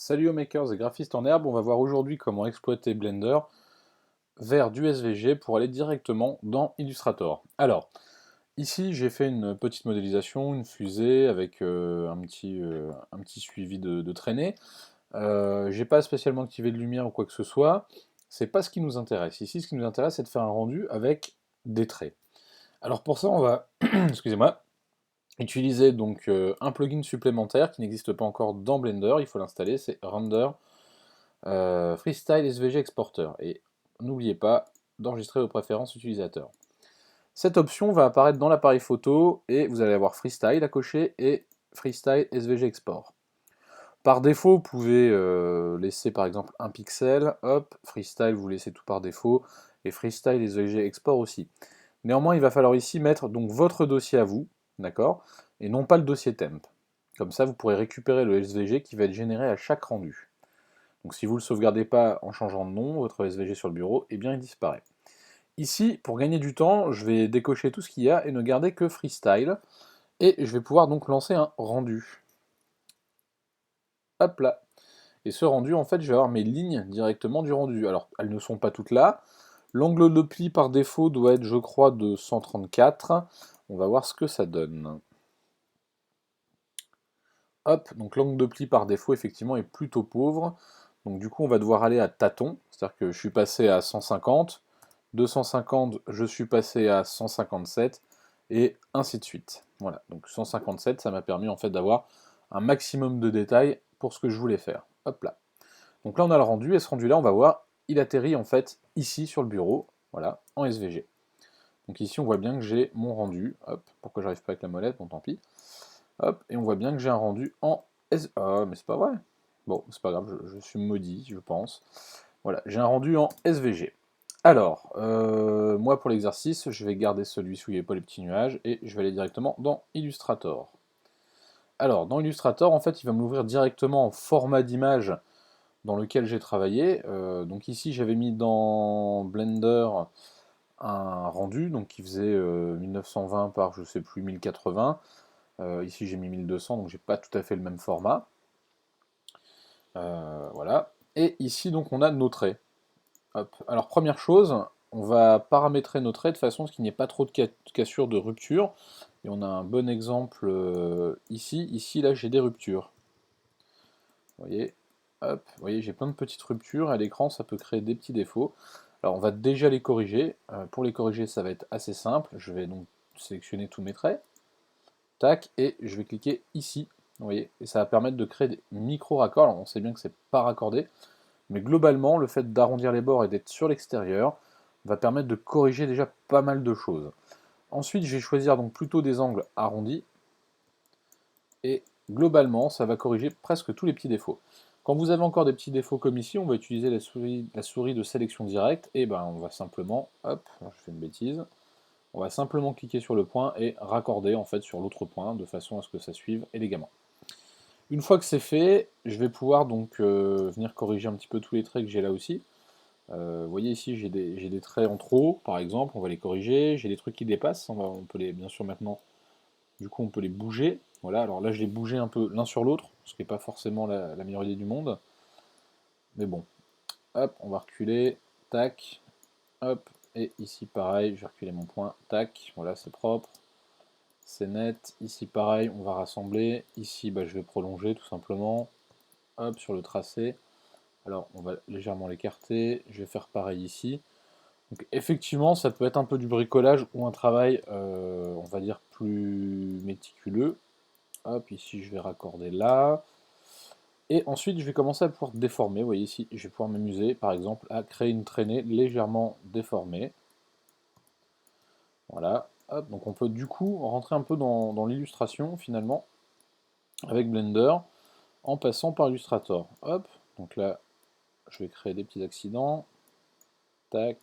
Salut aux makers et graphistes en herbe, on va voir aujourd'hui comment exploiter Blender vers du SVG pour aller directement dans Illustrator. Alors, ici j'ai fait une petite modélisation, une fusée avec un petit suivi de traînée. J'ai pas spécialement activé de lumière ou quoi que ce soit, c'est pas ce qui nous intéresse. Ici, ce qui nous intéresse, c'est de faire un rendu avec des traits. Alors pour ça, on va, excusez-moi, utiliser donc un plugin supplémentaire qui n'existe pas encore dans Blender, il faut l'installer, c'est Render Freestyle SVG Exporter. Et n'oubliez pas d'enregistrer vos préférences utilisateurs. Cette option va apparaître dans l'appareil photo et vous allez avoir Freestyle à cocher et Freestyle SVG Export. Par défaut, vous pouvez laisser par exemple un pixel, hop, Freestyle vous laissez tout par défaut, et Freestyle SVG Export aussi. Néanmoins, il va falloir ici mettre donc votre dossier à vous, d'accord, et non pas le dossier temp. Comme ça, vous pourrez récupérer le SVG qui va être généré à chaque rendu. Donc si vous ne le sauvegardez pas en changeant de nom, votre SVG sur le bureau, eh bien il disparaît. Ici, pour gagner du temps, je vais décocher tout ce qu'il y a et ne garder que Freestyle. Et je vais pouvoir donc lancer un rendu. Hop là. Et ce rendu, en fait, je vais avoir mes lignes directement du rendu. Alors, elles ne sont pas toutes là. L'angle de pli par défaut doit être, je crois, de 134. On va voir ce que ça donne. Hop, donc l'angle de pli par défaut, effectivement, est plutôt pauvre. Donc du coup, on va devoir aller à tâtons. C'est-à-dire que je suis passé à 150. 250, je suis passé à 157, et ainsi de suite. Voilà, donc 157, ça m'a permis en fait d'avoir un maximum de détails pour ce que je voulais faire. Hop là. Donc là, on a le rendu, et ce rendu-là, on va voir, il atterrit en fait ici sur le bureau, voilà, en SVG. Donc ici, on voit bien que j'ai mon rendu. Hop, pourquoi j'arrive pas avec la molette, bon tant pis. Hop, et on voit bien que j'ai un rendu en SVG. Ah, mais c'est pas vrai. Bon, c'est pas grave, je suis maudit, je pense. Voilà, j'ai un rendu en SVG. Alors, moi pour l'exercice, je vais garder celui où il n'y a pas les petits nuages et je vais aller directement dans Illustrator. Alors, dans Illustrator, en fait, il va m'ouvrir directement en format d'image dans lequel j'ai travaillé. Donc ici, j'avais mis dans Blender un rendu donc qui faisait 1920 par, je sais plus, 1080. Ici, j'ai mis 1200, donc j'ai pas tout à fait le même format. Voilà. Et ici, donc, on a nos traits. Hop. Alors première chose, on va paramétrer nos traits de façon à ce qu'il n'y ait pas trop de cassures, de ruptures. Et on a un bon exemple ici. Ici, là, j'ai des ruptures. Vous voyez, hop, vous voyez, j'ai plein de petites ruptures. À l'écran, ça peut créer des petits défauts. Alors on va déjà les corriger. Pour les corriger, ça va être assez simple. Je vais donc sélectionner tous mes traits. Tac, et je vais cliquer ici. Vous voyez, et ça va permettre de créer des micro-raccords. Alors on sait bien que c'est pas raccordé. Mais globalement, le fait d'arrondir les bords et d'être sur l'extérieur va permettre de corriger déjà pas mal de choses. Ensuite, je vais choisir donc plutôt des angles arrondis, et globalement, ça va corriger presque tous les petits défauts. Quand vous avez encore des petits défauts comme ici, on va utiliser la souris de sélection directe, et ben on va simplement, hop, je fais une bêtise, on va simplement cliquer sur le point et raccorder en fait sur l'autre point, de façon à ce que ça suive élégamment. Une fois que c'est fait, je vais pouvoir donc venir corriger un petit peu tous les traits que j'ai là aussi. Vous voyez ici, j'ai des traits en trop, par exemple, on va les corriger. J'ai des trucs qui dépassent, on peut les, bien sûr maintenant, du coup on peut les bouger. Voilà, alors là je les bougé un peu l'un sur l'autre, ce qui n'est pas forcément la meilleure idée du monde. Mais bon, hop, on va reculer, tac, hop, et ici pareil, je vais reculer mon point, tac, voilà c'est propre, c'est net. Ici pareil, on va rassembler. Ici bah, je vais prolonger tout simplement, hop, sur le tracé. Alors on va légèrement l'écarter, je vais faire pareil ici. Donc effectivement, ça peut être un peu du bricolage ou un travail, on va dire, plus méticuleux. Hop, ici je vais raccorder là. Et ensuite, je vais commencer à pouvoir déformer. Vous voyez ici, je vais pouvoir m'amuser, par exemple, à créer une traînée légèrement déformée. Voilà. Hop, donc on peut du coup rentrer un peu dans l'illustration, finalement, avec Blender, en passant par Illustrator. Hop, donc là, je vais créer des petits accidents. Tac.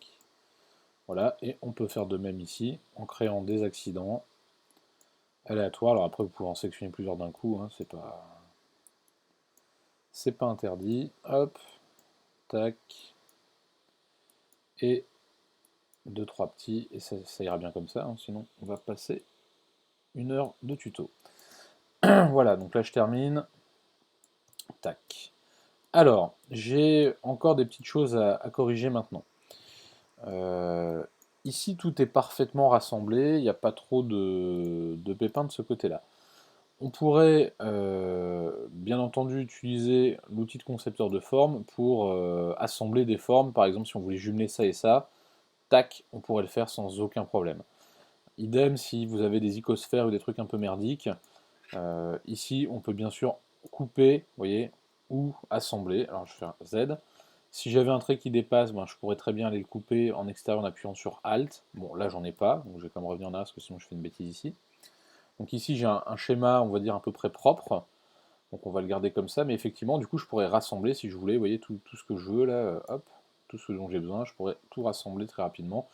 Voilà, et on peut faire de même ici, en créant des accidents aléatoires. Alors après, vous pouvez en sélectionner plusieurs d'un coup, hein, c'est pas interdit. Hop, tac, et deux, trois petits, et ça ira bien comme ça, hein, sinon on va passer une heure de tuto. Voilà, donc là je termine. Tac. Alors, j'ai encore des petites choses à corriger maintenant. Euh, Ici, tout est parfaitement rassemblé, il n'y a pas trop de pépins de ce côté-là. On pourrait, bien entendu, utiliser l'outil de concepteur de forme pour assembler des formes. Par exemple, si on voulait jumeler ça et ça, tac, on pourrait le faire sans aucun problème. Idem si vous avez des icosphères ou des trucs un peu merdiques. Ici, on peut bien sûr couper, vous voyez, ou assembler. Alors, je fais un Z. Si j'avais un trait qui dépasse, ben, je pourrais très bien aller le couper en extérieur en appuyant sur Alt. Bon, là, j'en ai pas, donc je vais quand même revenir en arrière parce que sinon je fais une bêtise ici. Donc ici, j'ai un schéma, on va dire, à peu près propre. Donc on va le garder comme ça, mais effectivement, du coup, je pourrais rassembler si je voulais, vous voyez, tout ce que je veux là, hop, tout ce dont j'ai besoin, je pourrais tout rassembler très rapidement,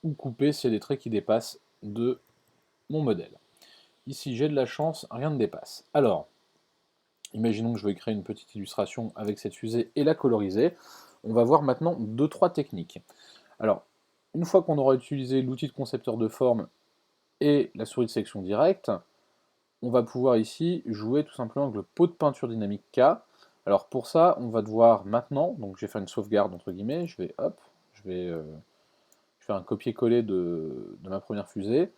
ou couper s'il y a des traits qui dépassent de mon modèle. Ici, j'ai de la chance, rien ne dépasse. Alors, imaginons que je vais créer une petite illustration avec cette fusée et la coloriser. On va voir maintenant deux, trois techniques. Alors, une fois qu'on aura utilisé l'outil de concepteur de forme et la souris de section directe, on va pouvoir ici jouer tout simplement avec le pot de peinture dynamique K. Alors pour ça, on va devoir maintenant, donc je vais faire une sauvegarde entre guillemets, je vais hop, je fais un copier-coller de ma première fusée,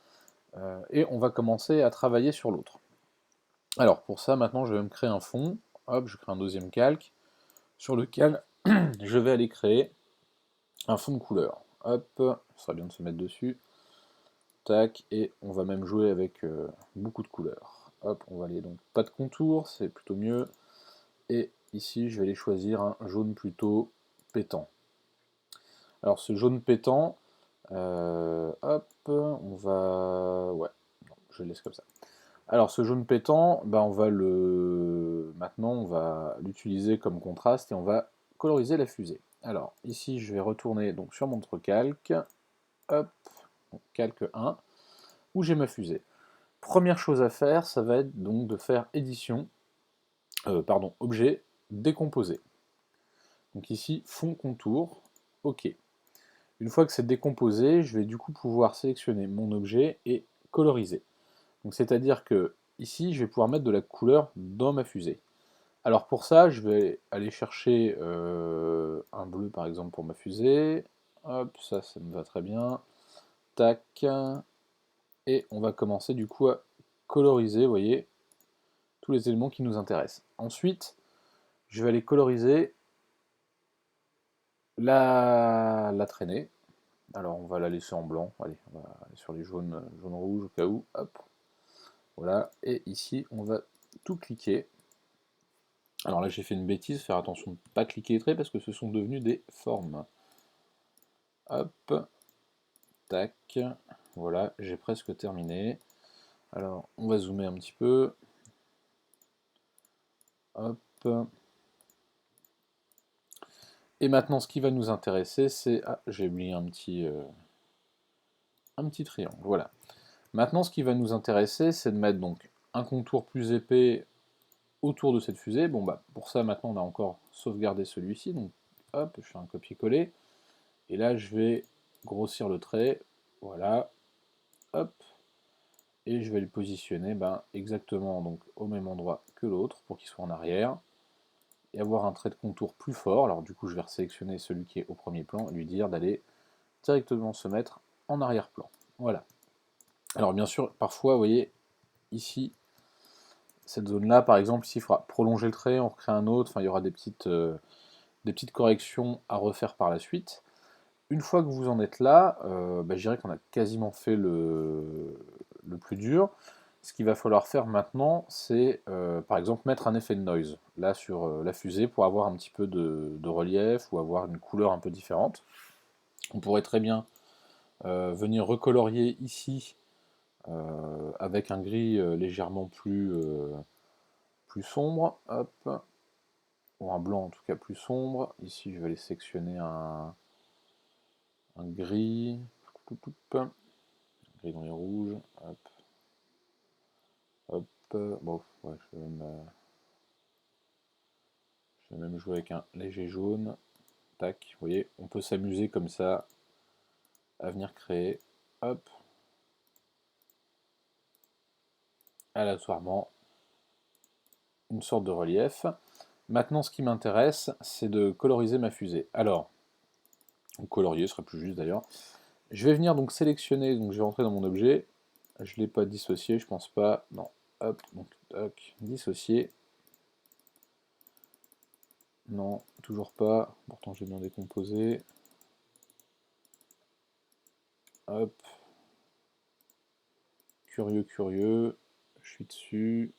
et on va commencer à travailler sur l'autre. Alors pour ça, maintenant je vais me créer un fond, hop, je crée un deuxième calque, sur lequel je vais aller créer un fond de couleur. Hop, ce serait bien de se mettre dessus. Tac, et on va même jouer avec beaucoup de couleurs. Hop, on va aller donc pas de contour, c'est plutôt mieux. Et ici, je vais aller choisir un jaune plutôt pétant. Alors ce jaune pétant, hop, on va... Ouais, non, je le laisse comme ça. Alors ce jaune pétant, bah, on va le... Maintenant, on va l'utiliser comme contraste et on va coloriser la fusée. Alors ici, je vais retourner donc sur mon calque, hop, donc calque 1, où j'ai ma fusée. Première chose à faire, ça va être donc de faire édition, pardon, objet, décomposé. Donc ici, fond contour, OK. Une fois que c'est décomposé, je vais du coup pouvoir sélectionner mon objet et coloriser. Donc c'est-à-dire que ici, je vais pouvoir mettre de la couleur dans ma fusée. Alors pour ça, je vais aller chercher un bleu par exemple pour ma fusée. Hop, ça me va très bien. Tac. Et on va commencer du coup à coloriser, vous voyez, tous les éléments qui nous intéressent. Ensuite, je vais aller coloriser la traînée. Alors on va la laisser en blanc, allez, on va aller sur les jaunes, rouges au cas où, hop, voilà, et ici on va tout cliquer. Alors là j'ai fait une bêtise, faire attention de ne pas cliquer les traits parce que ce sont devenus des formes. Hop, tac, voilà, j'ai presque terminé. Alors on va zoomer un petit peu, hop. Et maintenant ce qui va nous intéresser c'est... Ah, j'ai oublié un petit triangle, voilà. Maintenant ce qui va nous intéresser c'est de mettre donc un contour plus épais autour de cette fusée. Bon bah pour ça maintenant on a encore sauvegardé celui-ci, donc hop, je fais un copier-coller, et là je vais grossir le trait, voilà, hop, et je vais le positionner exactement donc au même endroit que l'autre pour qu'il soit en arrière, et avoir un trait de contour plus fort. Alors du coup je vais sélectionner celui qui est au premier plan et lui dire d'aller directement se mettre en arrière-plan. Voilà. Alors bien sûr, parfois, vous voyez, ici, cette zone-là, par exemple, ici, il faudra prolonger le trait, on recrée un autre, enfin, il y aura des petites corrections à refaire par la suite. Une fois que vous en êtes là, je dirais qu'on a quasiment fait le plus dur. Ce qu'il va falloir faire maintenant, c'est par exemple mettre un effet de noise là sur la fusée pour avoir un petit peu de relief ou avoir une couleur un peu différente. On pourrait très bien venir recolorier ici avec un gris légèrement plus sombre, hop, ou un blanc en tout cas plus sombre. Ici je vais aller sectionner un gris, gris dans les rouges, hop, hop, bon, ouais, je vais même jouer avec un léger jaune, tac, vous voyez, on peut s'amuser comme ça à venir créer, hop, aléatoirement, une sorte de relief. Maintenant, ce qui m'intéresse, c'est de coloriser ma fusée. Alors, ou colorier serait plus juste d'ailleurs. Je vais venir donc sélectionner, donc je vais rentrer dans mon objet. Je ne l'ai pas dissocié, je pense pas. Non. Hop, donc tac, dissocier. Non, toujours pas. Pourtant j'ai bien décomposé. Hop. Curieux, curieux. Je suis dessus.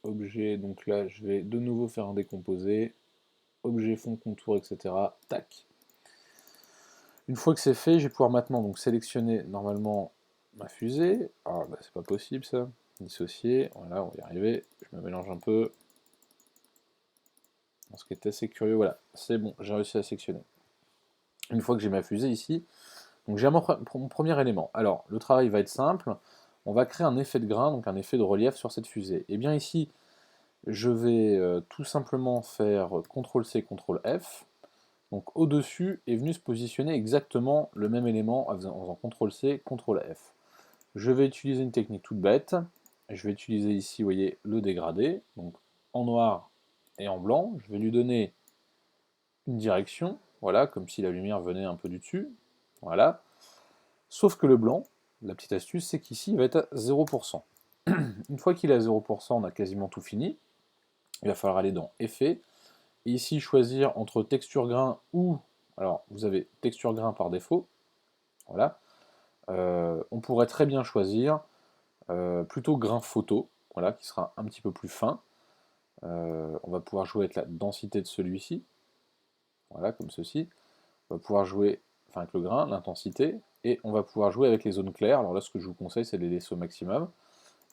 Objet, donc là je vais de nouveau faire un décomposé. Objet, fond, contour, etc. Tac. Une fois que c'est fait, je vais pouvoir maintenant donc sélectionner normalement ma fusée. Ah bah c'est pas possible ça. Dissocier, voilà, on va y arriver. Je me mélange un peu. Ce qui est assez curieux, voilà, c'est bon, j'ai réussi à sectionner. Une fois que j'ai ma fusée ici, donc j'ai mon premier élément. Alors, le travail va être simple, on va créer un effet de grain, donc un effet de relief sur cette fusée. Et bien ici, je vais tout simplement faire CTRL-C, CTRL-F. Donc au-dessus est venu se positionner exactement le même élément en faisant CTRL-C, CTRL-F. Je vais utiliser une technique toute bête. Je vais utiliser ici, vous voyez, le dégradé, donc en noir et en blanc. Je vais lui donner une direction, voilà, comme si la lumière venait un peu du dessus, voilà. Sauf que le blanc, la petite astuce, c'est qu'ici, il va être à 0%. Une fois qu'il est à 0%, on a quasiment tout fini. Il va falloir aller dans Effet, et ici choisir entre texture grain ou, alors vous avez texture grain par défaut, voilà. On pourrait très bien choisir plutôt grain photo, voilà, qui sera un petit peu plus fin. On va pouvoir jouer avec la densité de celui-ci, voilà, comme ceci. On va pouvoir jouer enfin, avec le grain, l'intensité, et on va pouvoir jouer avec les zones claires. Alors là, ce que je vous conseille, c'est de les laisser au maximum,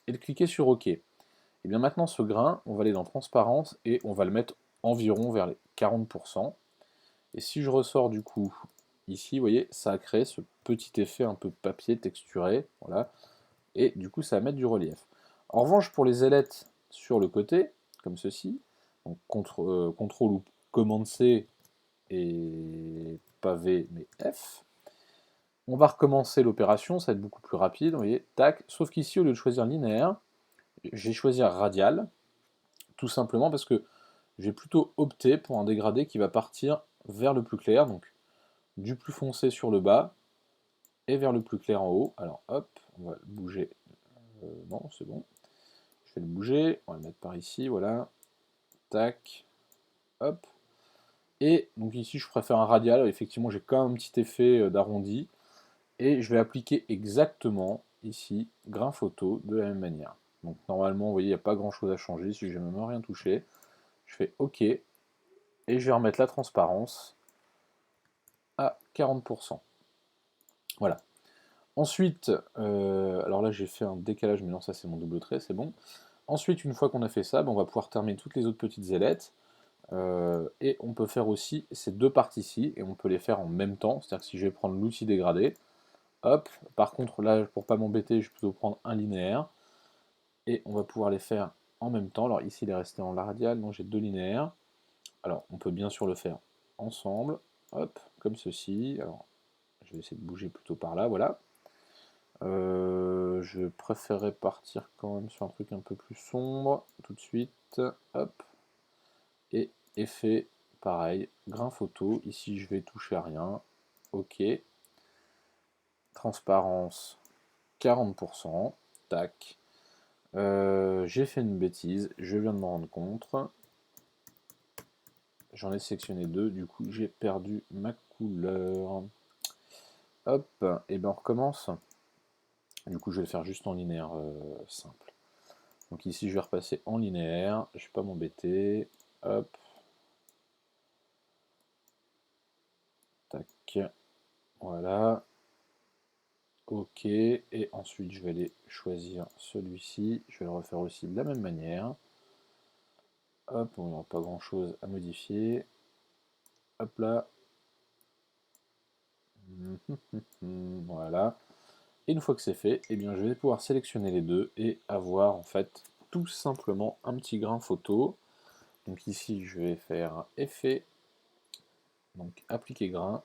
et de cliquer sur OK. Et bien maintenant, ce grain, on va aller dans Transparence, et on va le mettre environ vers les 40%. Et si je ressors du coup, ici, vous voyez, ça a créé ce petit effet un peu papier texturé, voilà, et du coup, ça va mettre du relief. En revanche, pour les ailettes sur le côté, comme ceci, donc CTRL ou commande C et pas V mais F. On va recommencer l'opération, ça va être beaucoup plus rapide, vous voyez, tac, sauf qu'ici au lieu de choisir linéaire, j'ai choisi radial, tout simplement parce que j'ai plutôt opté pour un dégradé qui va partir vers le plus clair, donc du plus foncé sur le bas et vers le plus clair en haut. Alors hop, on va le bouger, non c'est bon, je vais le bouger, on va le mettre par ici, voilà, tac, hop, et donc ici je préfère un radial, effectivement j'ai quand même un petit effet d'arrondi, et je vais appliquer exactement ici grain photo de la même manière. Donc normalement vous voyez il n'y a pas grand chose à changer, si j'ai même rien touché, je fais OK, et je vais remettre la transparence à 40%. Voilà. Ensuite, alors là j'ai fait un décalage, mais non ça c'est mon double trait, c'est bon. Ensuite, une fois qu'on a fait ça, ben, on va pouvoir terminer toutes les autres petites ailettes. Et on peut faire aussi ces deux parties-ci, et on peut les faire en même temps, c'est-à-dire que si je vais prendre l'outil dégradé, hop, par contre là, pour pas m'embêter, je vais plutôt prendre un linéaire, et on va pouvoir les faire en même temps. Alors ici il est resté en radial, donc j'ai deux linéaires. Alors on peut bien sûr le faire ensemble, hop, comme ceci. Alors je vais essayer de bouger plutôt par là, voilà. Je préférerais partir quand même sur un truc un peu plus sombre, tout de suite, hop, et effet, pareil, grain photo, ici je vais toucher à rien, ok, transparence 40%, tac, j'ai fait une bêtise, je viens de m'en rendre compte, j'en ai sélectionné deux, du coup j'ai perdu ma couleur, hop, et ben on recommence, du coup je vais le faire juste en linéaire simple, donc ici je vais repasser en linéaire, je vais pas m'embêter, hop, tac, voilà, ok, et ensuite je vais aller choisir celui-ci, je vais le refaire aussi de la même manière, hop, on n'aura pas grand chose à modifier, hop là, voilà, et une fois que c'est fait, eh bien je vais pouvoir sélectionner les deux et avoir en fait tout simplement un petit grain photo. Donc ici je vais faire effet, donc appliquer grain,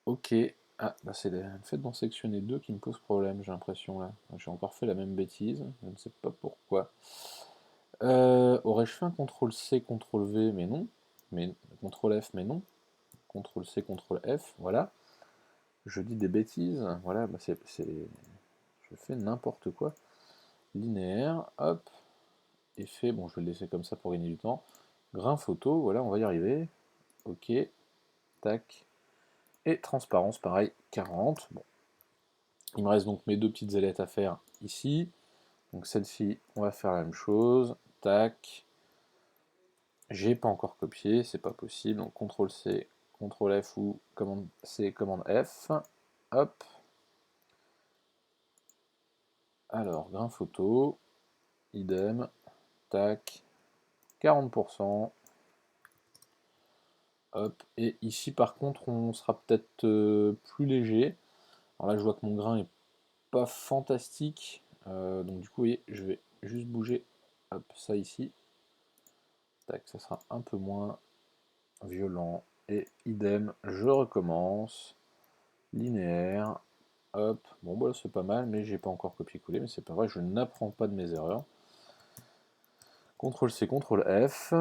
ok, ah bah c'est le fait d'en sélectionner deux qui me pose problème, j'ai l'impression là, j'ai encore fait la même bêtise, je ne sais pas pourquoi. Aurais-je fait un CTRL-C, CTRL-V, mais non. Mais CTRL-F, mais non. CTRL-C, CTRL-F, voilà. Je dis des bêtises, voilà, bah je fais n'importe quoi. Linéaire, hop, effet, bon je vais le laisser comme ça pour gagner du temps. Grain photo, voilà, on va y arriver. Ok, tac. Et transparence, pareil, 40. Bon. Il me reste donc mes deux petites ailettes à faire ici. Donc celle-ci, on va faire la même chose. Tac. J'ai pas encore copié, c'est pas possible. Donc CTRL-C, CTRL-F ou commande C, commande F. Hop. Alors, grain photo, idem, tac, 40%. Hop. Et ici, par contre, on sera peut-être plus léger. Alors là, je vois que mon grain est pas fantastique. Donc du coup, vous voyez, je vais juste bouger hop, ça ici. Tac, ça sera un peu moins violent. Et idem, je recommence. Linéaire. Hop. Bon, bah c'est pas mal, mais j'ai pas encore copié-collé, mais c'est pas vrai, je n'apprends pas de mes erreurs. CTRL-C, CTRL-F.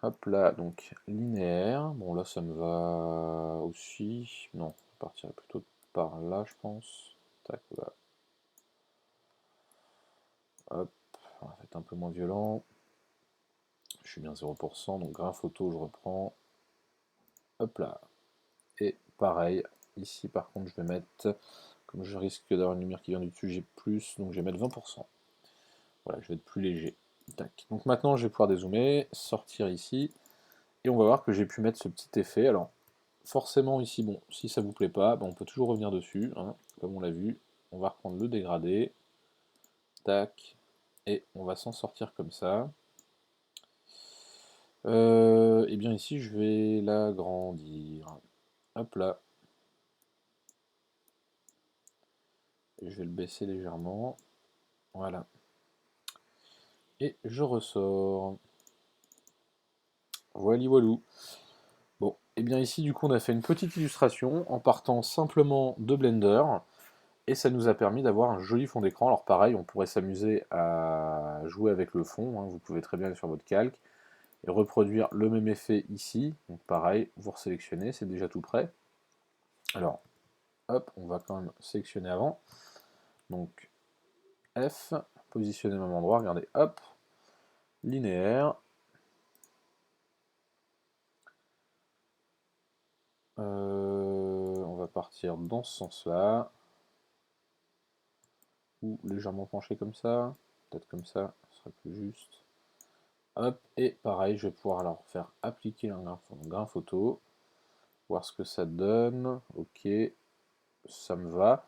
Hop là, donc linéaire. Bon, là, ça me va aussi. Non, je partirai plutôt par là, je pense. Tac, là. Hop, on va être un peu moins violent. Je suis bien 0%, donc grain photo, je reprends. Hop là. Et pareil, ici par contre, je vais mettre, comme je risque d'avoir une lumière qui vient du dessus, j'ai plus, donc je vais mettre 20%. Voilà, je vais être plus léger. Tac. Donc maintenant, je vais pouvoir dézoomer, sortir ici, et on va voir que j'ai pu mettre ce petit effet. Alors, forcément ici, bon, si ça vous plaît pas, on peut toujours revenir dessus, hein, comme on l'a vu. On va reprendre le dégradé. Tac. Et on va s'en sortir comme ça. Et bien ici, je vais l'agrandir. Hop là. Et je vais le baisser légèrement. Voilà. Et je ressors. Voili voilou. Bon, et bien ici, du coup, on a fait une petite illustration en partant simplement de Blender. Et ça nous a permis d'avoir un joli fond d'écran. Alors pareil, on pourrait s'amuser à jouer avec le fond. Hein. Vous pouvez très bien aller sur votre calque et reproduire le même effet ici. Donc pareil, vous resélectionnez, c'est déjà tout prêt. Alors, hop, on va quand même sélectionner avant. Donc F, positionner au même endroit, regardez, hop, linéaire. On va partir dans ce sens-là. Ou légèrement penché comme ça. Peut-être comme ça, ce serait plus juste. Hop, et pareil, je vais pouvoir alors faire appliquer un grain photo. Voir ce que ça donne. Ok, ça me va.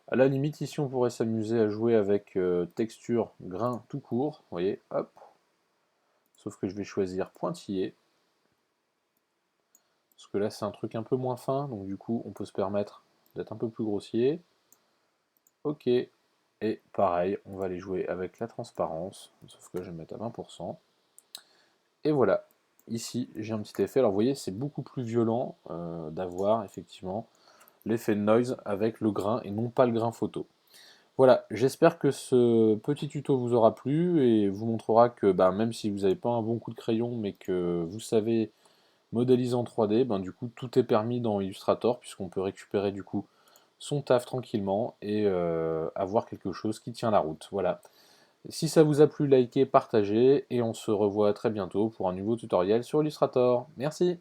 À la limite, ici, on pourrait s'amuser à jouer avec texture, grain tout court. Vous voyez, hop. Sauf que je vais choisir pointillé. Parce que là, c'est un truc un peu moins fin. Donc du coup, on peut se permettre d'être un peu plus grossier. Ok. Et pareil, on va aller jouer avec la transparence. Sauf que je vais mettre à 20%. Et voilà. Ici, j'ai un petit effet. Alors vous voyez, c'est beaucoup plus violent d'avoir effectivement l'effet de noise avec le grain et non pas le grain photo. Voilà, j'espère que ce petit tuto vous aura plu et vous montrera que même si vous n'avez pas un bon coup de crayon mais que vous savez modéliser en 3D, du coup tout est permis dans Illustrator puisqu'on peut récupérer du coup son taf tranquillement et avoir quelque chose qui tient la route. Voilà. Si ça vous a plu, likez, partagez et on se revoit très bientôt pour un nouveau tutoriel sur Illustrator. Merci.